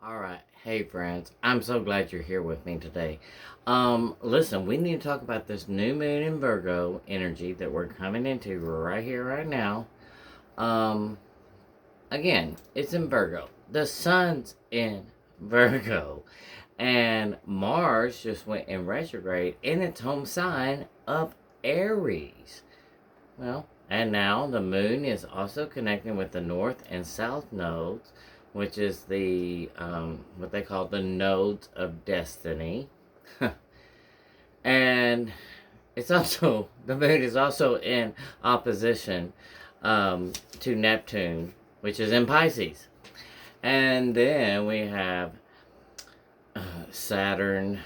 All right. Hey, friends. I'm so glad you're here with me today. Listen, we need to talk about this new moon in Virgo energy that we're coming into right here, right now. Um, Again, it's in Virgo. The sun's in Virgo. And Mars just went in retrograde in its home sign of Aries. Well, and now the moon is also connecting with the north and south nodes, which is the what they call the nodes of destiny. And it's also the moon is also in opposition to Neptune, which is in Pisces. And then we have Saturn,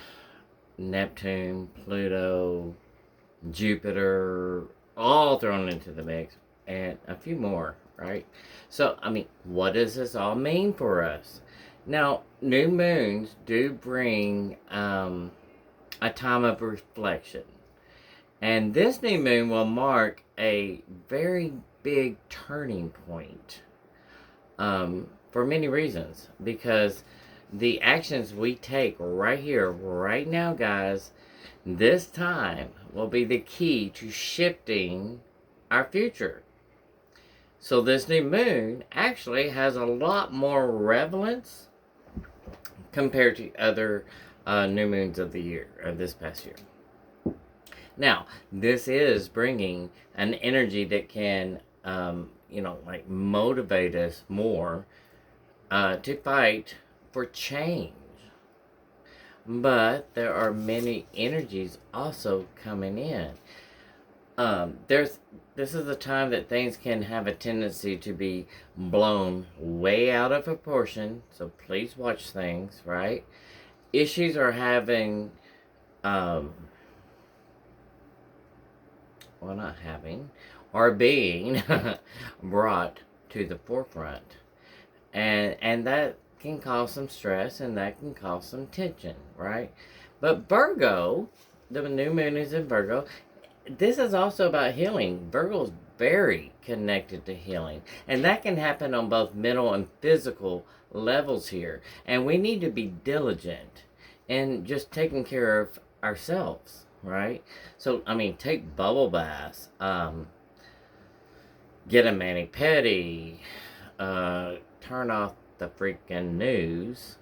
Neptune, Pluto, Jupiter, all thrown into the mix, and a few more, right? So, what does this all mean for us? Now, new moons do bring a time of reflection. And this new moon will mark a very big turning point for many reasons. Because the actions we take right here, right now, guys, this time will be the key to shifting our future. So this new moon actually has a lot more relevance compared to other new moons of the year, of this past year. Now, this is bringing an energy that can, motivate us more to fight for change. But there are many energies also coming in. This is a time that things can have a tendency to be blown way out of proportion. So please watch things, right? Issues are having, not having, are being brought to the forefront, and that can cause some stress and that can cause some tension, right? But Virgo, the new moon is in Virgo. This is also about healing. Virgo is very connected to healing, and that can happen on both mental and physical levels here. And we need to be diligent in just taking care of ourselves, right? So, take bubble baths, get a mani pedi, turn off the freaking news,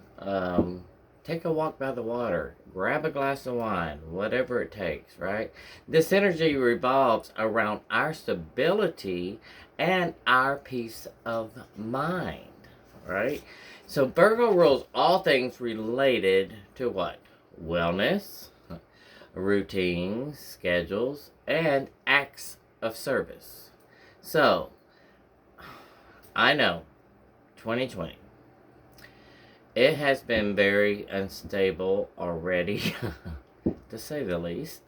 take a walk by the water, grab a glass of wine, whatever it takes, right? This energy revolves around our stability and our peace of mind, right? So Virgo rules all things related to what? Wellness, routines, schedules, and acts of service. So, I know, 2020. It has been very unstable already, to say the least.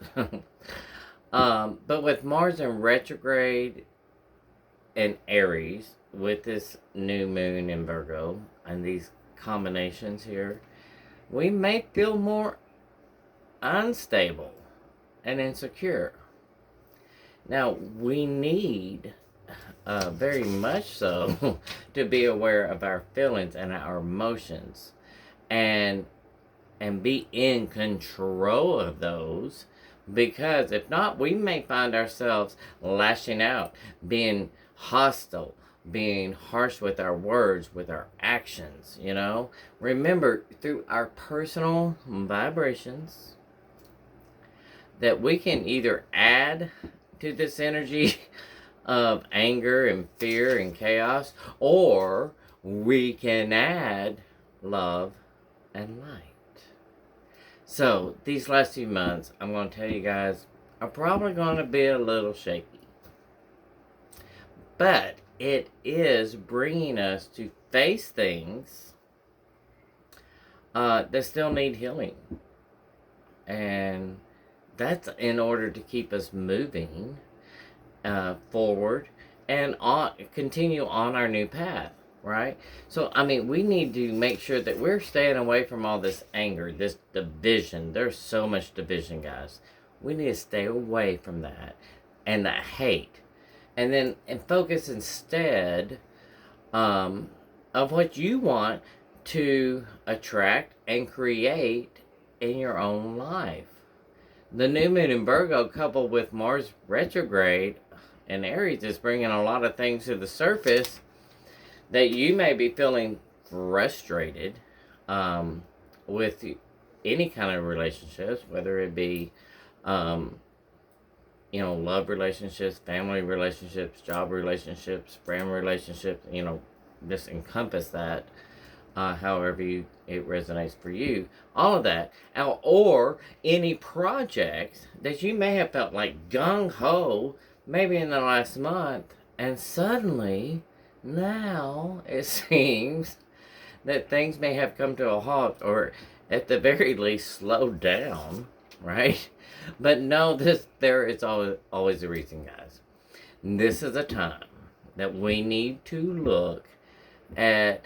But with Mars in retrograde and Aries, with this new moon in Virgo, and these combinations here, we may feel more unstable and insecure. Now, we need very much so to be aware of our feelings and our emotions and be in control of those, because if not, we may find ourselves lashing out, being hostile, being harsh with our words, with our actions. Remember, through our personal vibrations, that we can either add to this energy of anger and fear and chaos, or we can add love and light. So these last few months, I'm going to tell you guys, are probably going to be a little shaky. But it is bringing us to face things that still need healing. And that's in order to keep us moving forward and continue on our new path, right? So, we need to make sure that we're staying away from all this anger, this division. There's so much division, guys. We need to stay away from that and that hate. And focus instead of what you want to attract and create in your own life. The new moon in Virgo, coupled with Mars retrograde in Aries, is bringing a lot of things to the surface that you may be feeling frustrated with any kind of relationships, whether it be, love relationships, family relationships, job relationships, friend relationships, just encompass that. However it resonates for you, all of that, or any projects that you may have felt like gung-ho maybe in the last month, and suddenly now it seems that things may have come to a halt, or at the very least slowed down, right? But no, there is always a reason, guys. This is a time that we need to look at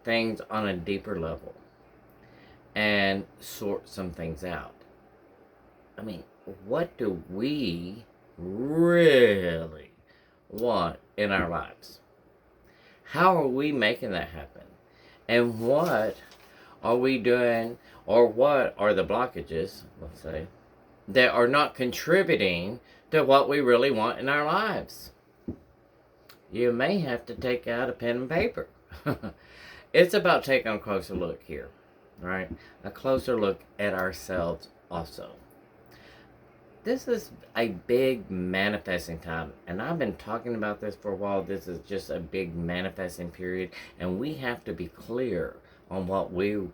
things on a deeper level and sort some things out. I mean, what do we really want in our lives? How are we making that happen? And what are we doing, or what are the blockages, let's say, that are not contributing to what we really want in our lives? You may have to take out a pen and paper. It's about taking a closer look here, right? A closer look at ourselves also. This is a big manifesting time, and I've been talking about this for a while. This is just a big manifesting period, and we have to be clear on what we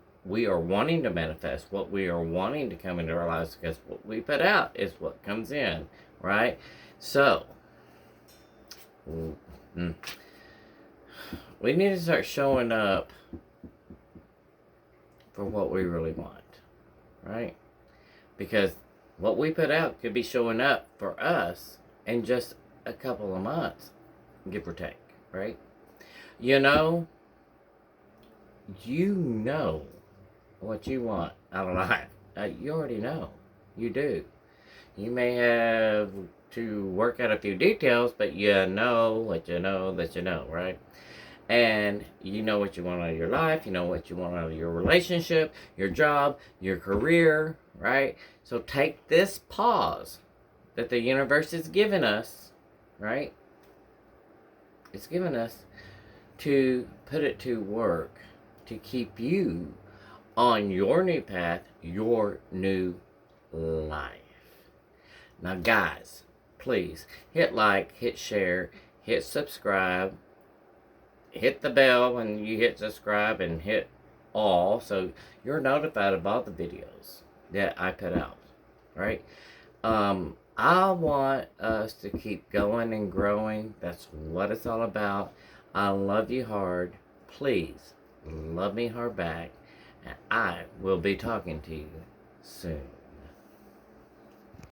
are wanting to manifest, what we are wanting to come into our lives, because what we put out is what comes in, right? So, we need to start showing up for what we really want, right? Because what we put out could be showing up for us in just a couple of months, give or take, right? You know what you want out of life. You already know. You do. You may have to work out a few details, but you know what you know that you know, right? And you know what you want out of your life. You know what you want out of your relationship, your job, your career, right? So take this pause that the universe is giving us, right? It's given us to put it to work to keep you on your new path, your new life. Now, guys, please hit like, hit share, hit subscribe, hit the bell when you hit subscribe, and hit all so you're notified of all the videos that I put out, right? I want us to keep going and growing. That's what it's all about. I love you hard. Please love me hard back, and I will be talking to you soon.